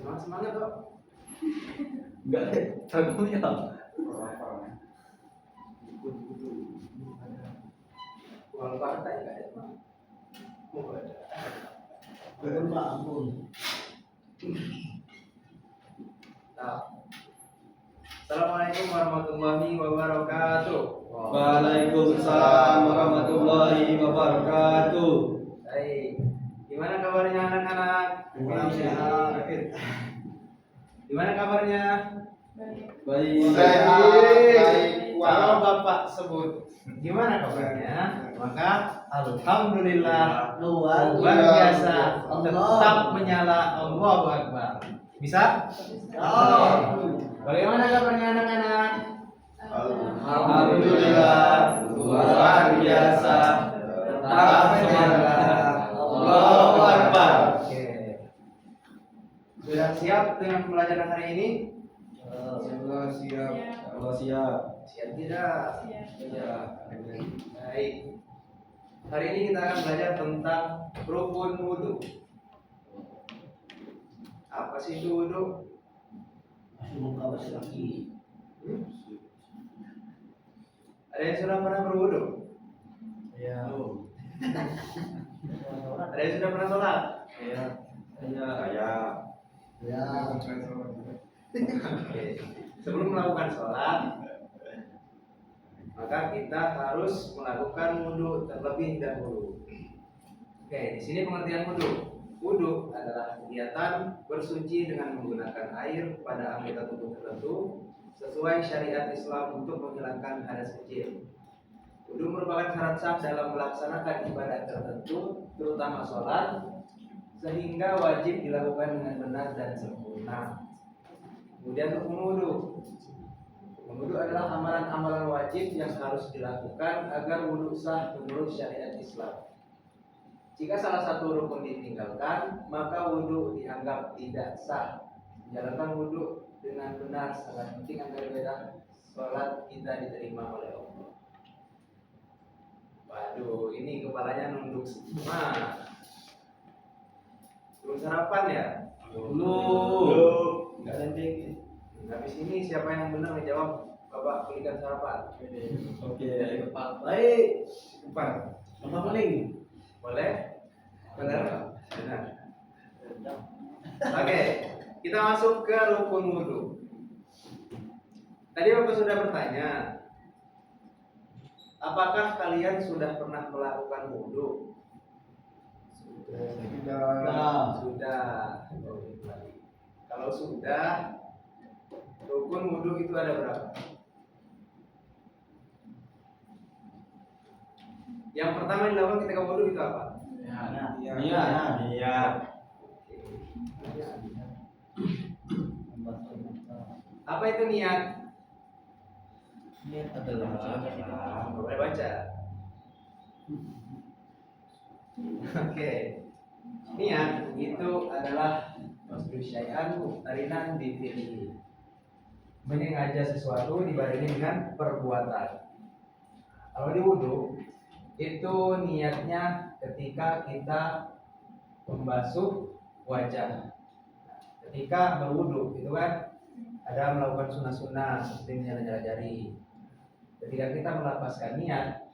semangat kok. Enggak deh, tampilnya. Kalau partai enggak ada. Ampun Pak, ampun. Nah. Assalamualaikum warahmatullahi wabarakatuh. Waalaikumsalam warahmatullahi wabarakatuh. Baik. Gimana kabarnya anak-anak? Gimana kabarnya? Baik. Kalau Bapak sebut gimana kabarnya, maka alhamdulillah luar biasa, tetap menyala, Allahu Akbar. Bisa? Bagaimana kabarnya anak-anak? Alhamdulillah luar biasa. Tetap semangat. Allahu Akbar. Oke. Sudah siap dengan pelajaran hari ini? Siap. Allah siap. Siap tidak? Siap. Baik. Hari ini kita akan belajar tentang rukun wudu. Apa sih itu wudu? Masih muka masih lagi. Ada yang sudah pernah berwudu? Ya. Ada yang sudah pernah sholat? Saya. Ya. Oke. Sebelum melakukan sholat, maka kita harus melakukan wudu terlebih dahulu. Oke, di sini pengertian wudu. Wudu adalah kegiatan bersuci dengan menggunakan air pada anggota tubuh tertentu sesuai syariat Islam untuk menghilangkan hadas kecil. Wudu merupakan syarat sah dalam melaksanakan ibadah tertentu, terutama sholat, sehingga wajib dilakukan dengan benar dan sempurna. Kemudian rukun wudu. Wudu adalah amalan-amalan wajib yang harus dilakukan agar wudu sah menurut syariat Islam. Jika salah satu rukun ditinggalkan, maka wudu dianggap tidak sah. Menjalankan wudu dengan benar sangat penting agar ibadah sholat kita diterima oleh Allah. Waduh, ini kepalanya nunduk semua. Belum sarapan ya? Belum. Enggak lembek. Habis ini siapa yang benar menjawab, Bapak belikan sarapan. Oke. Baik. Cepat. Apa paling? Boleh? Benar? Benar. Oke, kita masuk ke rukun wudu. Tadi Bapak sudah bertanya, apakah kalian sudah pernah melakukan wudu? Sudah. Kalau sudah, rukun wudu itu ada berapa? Yang pertama dilakukan ketika wudu itu apa? Niat. Apa itu niat? Niat adalah Boleh baca. Oke. Niat itu adalah masdar syai'an muqtarinan bi fi'li. Menyengaja sesuatu dibarengi dengan perbuatan. Kalau di wudu itu niatnya ketika kita membasuh wajah. Ketika berwudu itu kan ada melakukan sunnah-sunnah seperti menyala-nyala jari. Ketika kita melapaskan niat,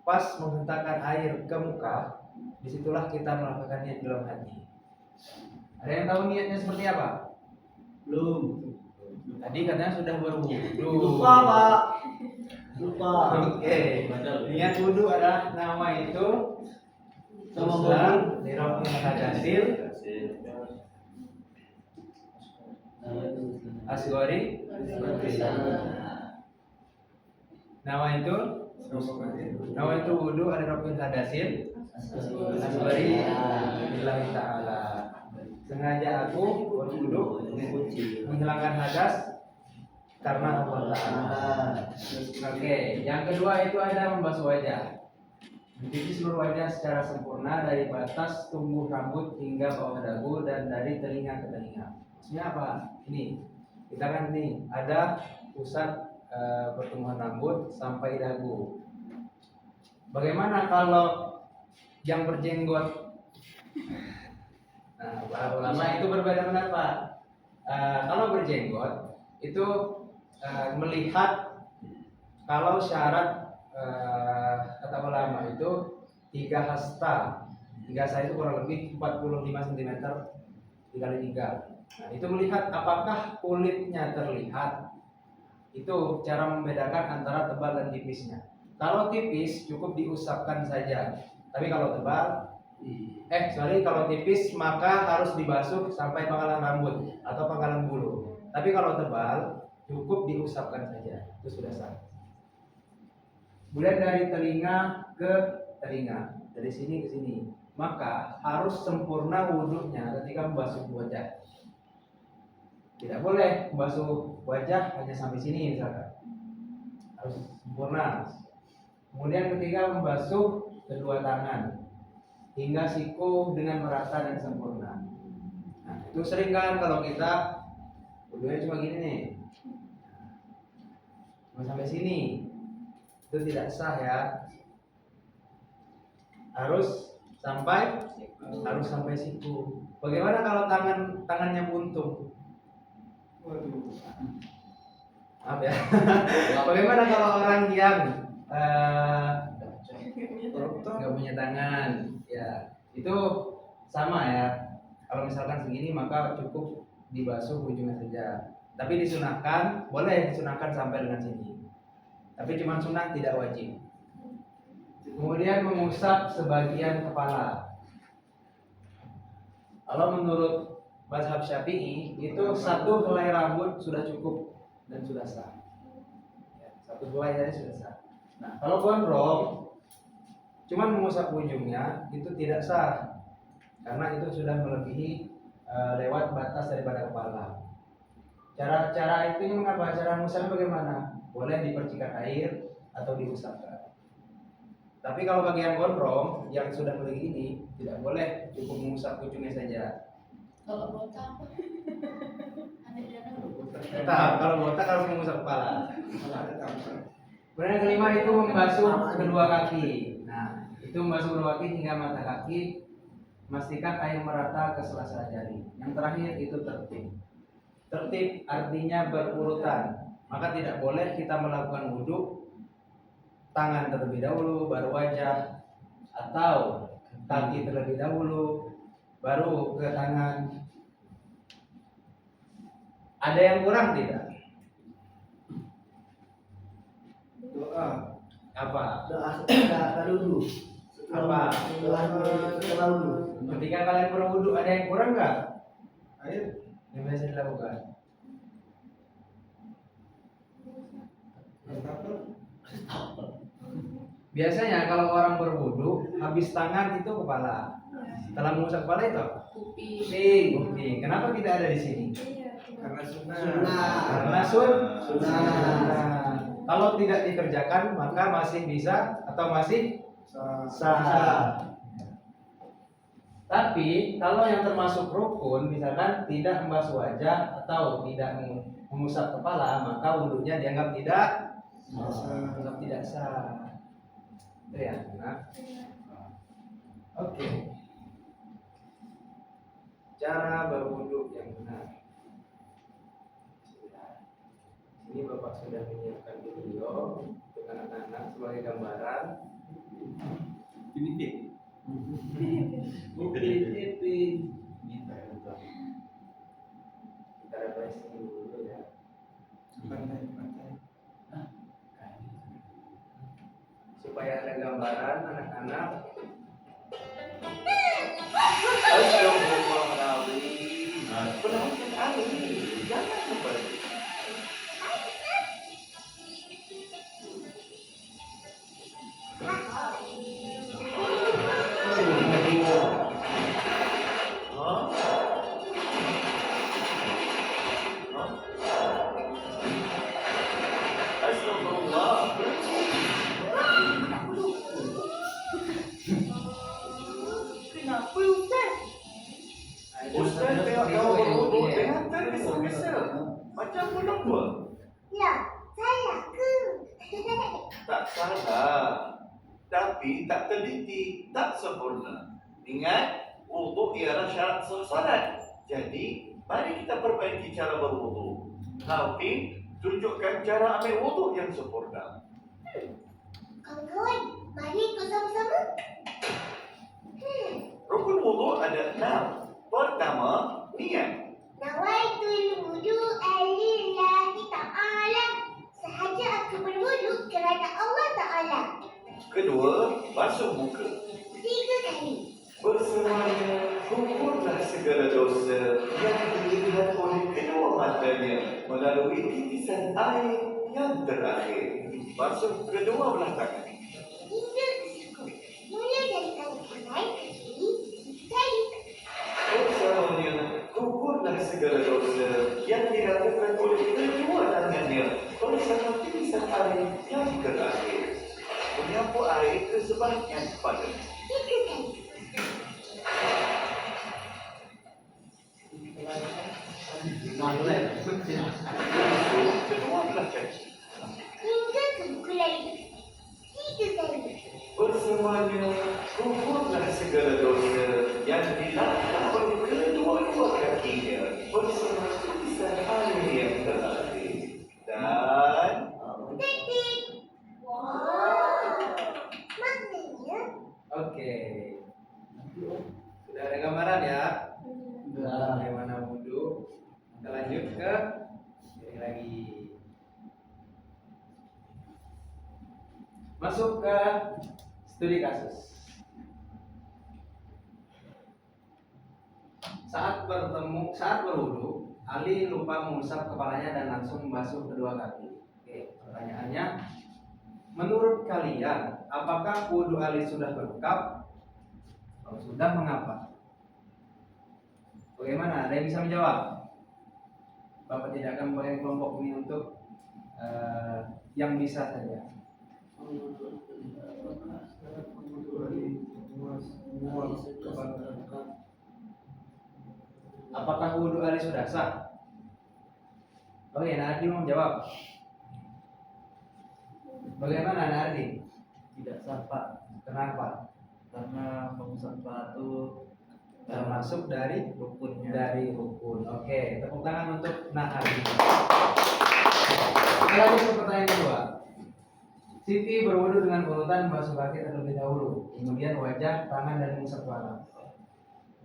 pas menghentakkan air ke muka, disitulah kita melakukan niat dalam hati. Ada yang tahu niatnya seperti apa? belum. Tadi katanya sudah berwudu. Lupa, Pak. Lupa. Oke. Niat wudu adalah nama itu Sama Ustaz Dirokil Hadasil Asgori. Nama itu wudu ada Rokil Hadasil Asgori Billahi ta'ala. Sengaja aku berwudu menghilangkan hadas karena Allah Ta'ala. Oke, yang kedua itu ada membasuh wajah. Mencuci seluruh wajah secara sempurna dari batas tumbuh rambut hingga bawah dagu dan dari telinga ke telinga. Maksudnya apa? Ini kita kan nih ada pusat pertumbuhan rambut sampai dagu. Bagaimana kalau yang berjenggot? Nah, para ulama itu berbeda pendapat. Kalau berjenggot itu melihat kalau syarat kata ulama itu 3 hasta. 3 hasta itu kurang lebih 45 cm dikali 3. Nah, itu melihat apakah kulitnya terlihat. Itu cara membedakan antara tebal dan tipisnya. Kalau tipis cukup diusapkan saja. Tapi kalau tebal, kalau tipis maka harus dibasuh sampai pangkalan rambut atau pangkalan bulu. Tapi kalau tebal cukup diusapkan saja. Itu sudah sah. Kemudian dari telinga ke telinga, dari sini ke sini, maka harus sempurna wudhunya ketika membasuh wajah. Tidak boleh membasuh wajah hanya sampai sini misalkan, harus sempurna. Kemudian ketika membasuh kedua tangan hingga siku dengan merata dan sempurna. Nah, itu sering kan kalau kita wudhunya cuma gini nih, cuma sampai sini, itu tidak sah ya. Harus sampai siku. Bagaimana kalau tangannya buntung? Waduh. Maaf ya. Bagaimana kalau orang yang nggak punya tangan? Ya, itu sama ya. Kalau misalkan segini maka cukup dibasuh ujungnya saja. Tapi disunahkan, boleh disunahkan sampai dengan sini. Tapi cuma sunah, tidak wajib. Kemudian mengusap sebagian kepala. Kalau menurut mazhab Syafi'i itu 1 helai rambut sudah cukup dan sudah sah. Ya, 1 helai saja sudah sah. Nah, kalau gondrong cuma mengusap ujungnya itu tidak sah karena itu sudah melebihi lewat batas daripada kepala. Cara itu mengapa? Cara mengusapnya bagaimana? Boleh dipercikan air atau diusapkan. Tapi kalau bagian gondrong yang sudah melebihi ini tidak boleh, cukup mengusap ujungnya saja. Kalau botak Kalau botak harus mengusap kepala. Kemudian yang kelima itu membasuh kedua kaki. Nah, itu membasuh kedua kaki hingga mata kaki. Pastikan air merata ke sela-sela jari. Yang terakhir itu tertib. Tertib artinya berurutan. Maka tidak boleh kita melakukan wudhu tangan terlebih dahulu, baru wajah, atau kaki terlebih dahulu, baru ke tangan. Ada yang kurang tidak? Doa. Apa? Doa dulu. Apa? Doa dulu. Ketika kalian berwudu ada yang kurang nggak? Air. Yang biasa dilakukan. Biasanya kalau orang berwudu habis tangan itu kepala. Setelah mengusap kepala itu kuping. Kenapa tidak ada di sini? Karena sunnah. Karena sunnah. Kalau tidak dikerjakan maka masih bisa atau masih sah. Tapi kalau yang termasuk rukun, misalkan tidak membasuh wajah atau tidak mengusap kepala, maka wudhunya dianggap tidak sah. Itu ya, nah. Oke. Cara berwudhu yang benar. Ini Bapak sudah menyiapkan video untuk anak-anak sebagai gambaran. Ini tip. Kita refreshing dulu ya. Pantai. Supaya ada gambaran anak-anak. Jangan seperti Ustaz tengok kau berwuduk dengan tergesa-gesa macam menunggu. Ya, saya ke. Tak salah, tapi tak teliti, tak sempurna. Ingat, Wudhu ialah syarat sah salat. Jadi, mari kita perbaiki cara berwudhu. Tapi, tunjukkan cara ambil wudhu yang sempurna. Kawan-kawan, mari ikut sama-sama. Rukun wudhu ada 6. Pertama, niat. Nawaitul wudu'a lillahi ta'ala. Sahaja aku berwudu kerana Allah Ta'ala. Kedua, basuh muka. 3 kali. Bersemuanya, kumpullah segala dosa yang dilihat oleh kedua matanya melalui titisan air yang terakhir. Basuh kedua belah tangan. Hingga ke siku. Mulai dari kaki kanan ke kiri, 3 kali. Bersamanya, kumpullah segala dosa yang dilakukan oleh kedua tangannya bersama titisan air yang terakhir. Menyapu air ke sebahagian kepala. 3 kali. Kedua belah kaki. Hingga ke buku lain. 3 kali. Bersemuanya, kumpullah segala dosa yang dilakukan oleh kedua-dua kakinya bersama tulisan air yang terakhir. Dan Titik. Wow. Maknanya, Oke. Sudah ada gambaran ya? Bagaimana wudhu? Kita lanjut ke ini lagi. Masuk ke studi kasus. Saat berwudhu, Ali lupa mengusap kepalanya dan langsung membasuh kedua kaki. Oke, pertanyaannya, menurut kalian, apakah wudhu Ali sudah lengkap? Kalau sudah, mengapa? Bagaimana? Ada yang bisa menjawab? Bapak tidak akan membagikan kelompok ini untuk yang bisa saja. Apakah wudhu Ali sudah sah? Oke, Nardi mau jawab. Bagaimana Nardi? Tidak sah Pak, Kenapa? karena mengusap kepala itu Termasuk dari rukunnya. dari rukun. Oke, tepuk tangan untuk Nardi. Kita lanjut ke pertanyaan kedua. Siti berwudu dengan urutan basuh kaki terlebih dahulu, kemudian wajah, tangan, dan mengusap kepala.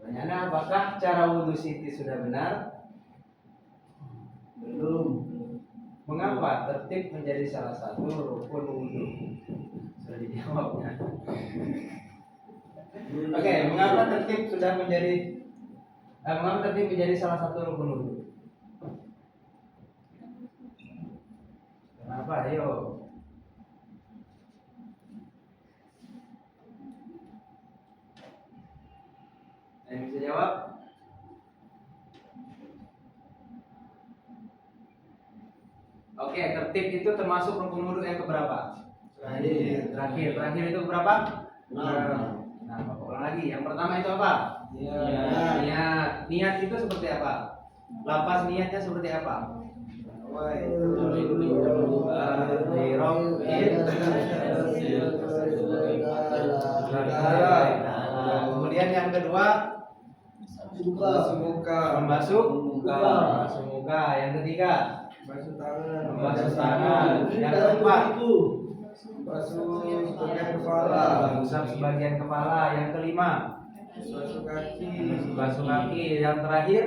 Pertanyaannya, apakah cara wudu Siti sudah benar? Belum. Mengapa tertib menjadi salah satu rukun wudu? Sudah dijawabnya. Oke, mengapa tertib menjadi salah satu rukun wudu? Kenapa? Ayo. Yang bisa jawab? Oke, tertib itu termasuk rukun wudu yang keberapa? Terakhir itu berapa? Nah, Bapak ulang lagi. Yang pertama itu apa? Niat itu seperti apa? Lapas niatnya seperti apa? Kemudian yang kedua, membasuh muka. Yang ketiga, membasuh tangan. Yang keempat, mengusap sebagian kepala. Yang kelima, basuh kaki. Yang terakhir,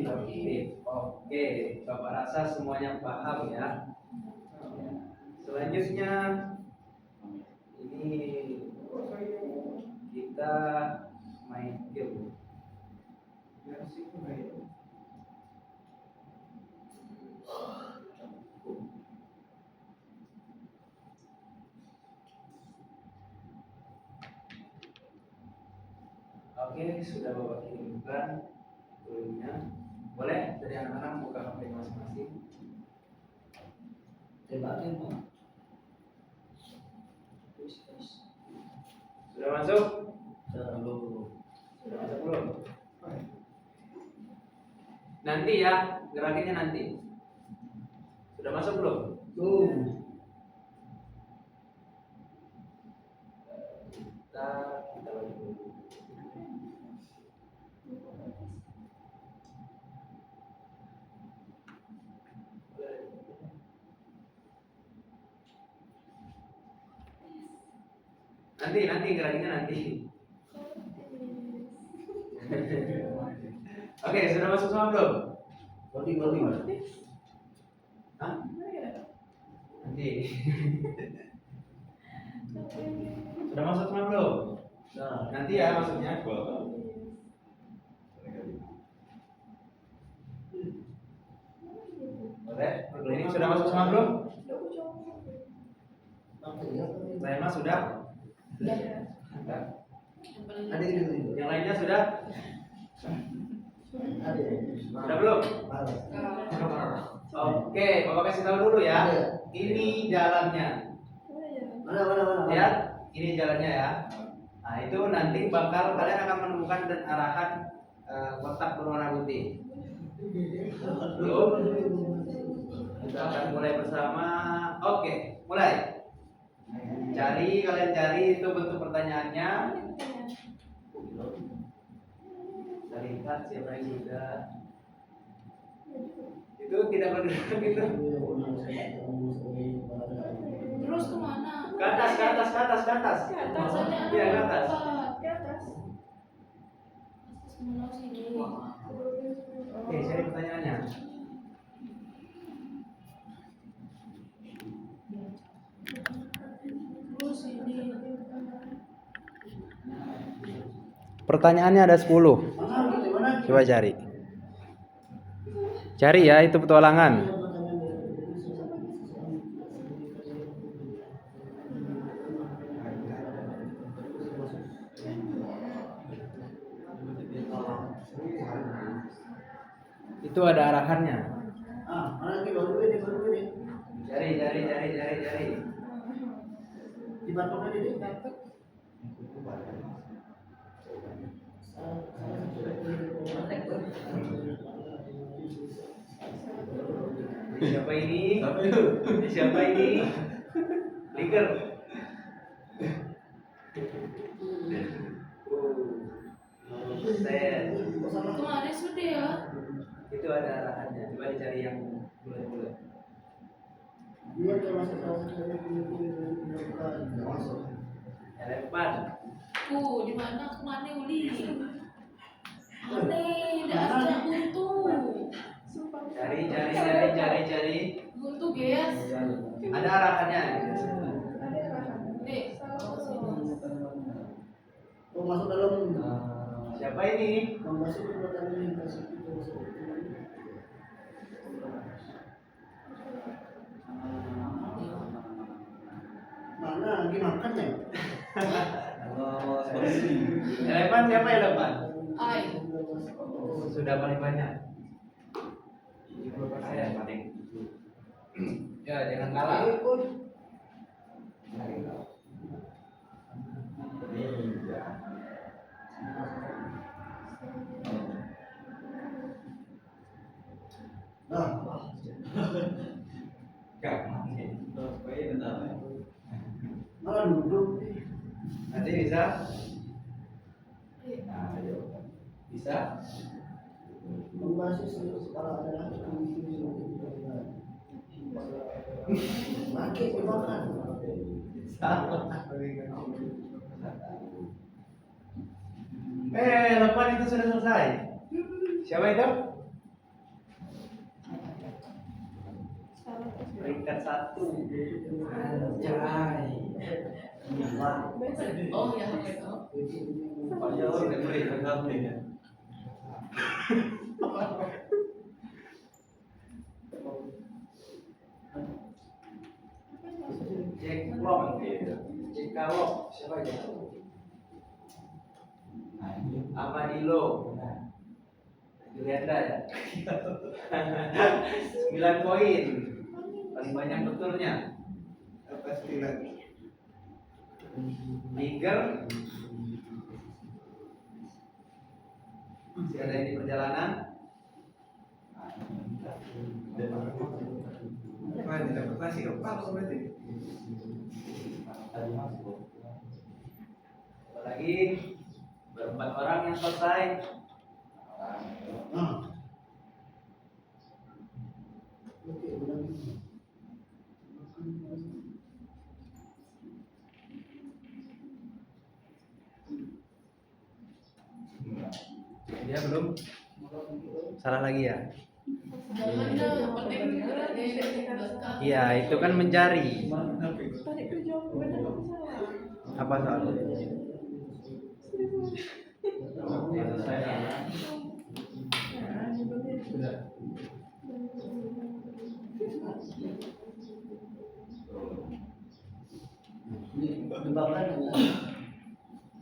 tertib. Oke, Bapak rasa semuanya paham ya. Selanjutnya ini kita main game. Oke, sudah Bapak kirimkan linknya. Boleh dari anak-anak buka HP masing-masing. Tembakin Pak. Sudah masuk? Belum. Sudah masuk belum? Nanti ya, gerakinnya nanti. Sudah masuk belum? Kita lanjut dulu. Nanti gerakinnya nanti. Oke, sudah masuk semua belum? Body. Hah? Nanti. Sudah masuk semua belum? Nah, Nanti ya maksudnya. Oke, ini sudah masuk semua belum? Rema sudah? Sudah. Yang lainnya sudah? Sudah belum? Oke, Bapak kasih tahu dulu ya. Ini jalannya. Lihat, ini jalannya ya. Nah, itu nanti bakal kalian akan menemukan dan arahan kotak berwarna putih. Belum? Kita akan mulai bersama. Oke, mulai. Kalian cari itu bentuk pertanyaannya. Kita lihat siapa yang sudah. Itu tidak bergerak gitu. Terus kemana? Ke atas. Ke atas aja. Iya, ke atas. Ke atas. Mana sini? Oke, cari pertanyaannya. Terus ini. Pertanyaannya ada 10. Coba cari. Cari ya, itu petualangan. Itu ada arahannya. Cari. Siapa ini? Siapa ini? Liker. Set. Kemana sudah ya? Itu ada arahannya. Coba dicari yang bulat-bulat. Elepan. Di mana kemana Uli? Aneh, tidak ada buntu. Cari. Buntu guys. Ada arahannya. Nih, masuk dalam. Siapa ini? Masuk ke dalam lintas itu. Mana lagi makan ya? Elepan siapa elepan? Ai. Sudah paling banyak. 70% paling. Ya, jangan kalah. Malah duduk. Nanti bisa? Nah, ayo. Bisa? Membasis kalau adalah makin dimakan. Lepan itu sudah selesai. Siapa itu? Peringkat 1. Anjay. Oh ya, betul. Tidak boleh bergabung ya. Cek lock. Siapa aja? Amadilo. Julianda ya. 9 poin. Paling banyak betulnya. Pasti lagi. Liger. Masih ada yang di perjalanan. Wah, tidak berpasti apa berarti? Lagi berempat orang yang selesai. Ya belum. Salah lagi ya. Jangan dah, yang penting geser ke belakang. Iya, itu kan mencari. Apa soalnya? Jebakan enggak?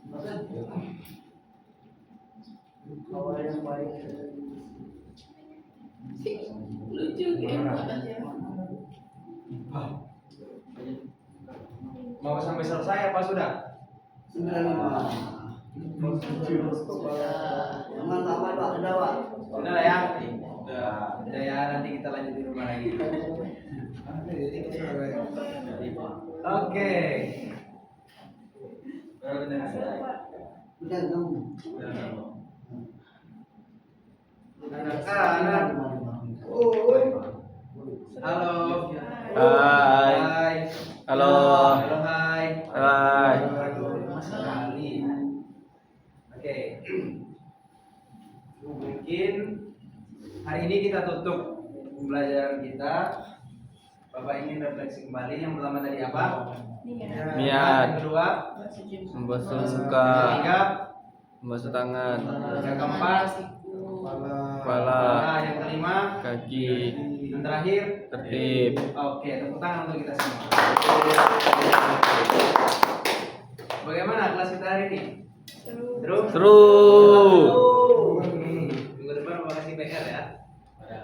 Jebakan. Kalau yang paling Lucu enak aja. Mau sampai selesai apa sudah? 95. Aman Pak, sudah Pak. Sudah lah ya. Sudah ya, nanti kita lanjut di rumah lagi. Oke. Udah kamu. Anak-anak. Halo. Hai. Hai. Halo. Halo, hai. Hai. Aduh, Mas sekali. Oke. Mungkin hari ini kita tutup pembelajaran kita. Bapak ingin refleksi kembali. Yang pertama tadi apa? Niat. Niat. Yang kedua, Membasuh yang muka, ketiga, membasuh tangan, yang keempat, kepala, yang kelima, kaki, yang terakhir. tertib. Oke, tepuk tangan untuk kita semua. Bagaimana kelas kita hari ini? Seru. Seru. Minggu depan mau kasih PR ya.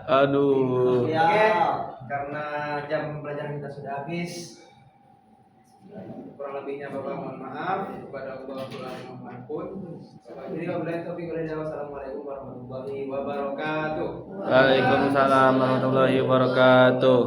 Aduh. Oke, karena jam pelajaran kita sudah habis. Kurang lebihnya Bapak mohon maaf kepada Allah Subhanahu wa taala. Jadi wabillahi taufiq wal hidayah. Wassalamualaikum warahmatullahi wabarakatuh. Waalaikumsalam warahmatullahi wabarakatuh.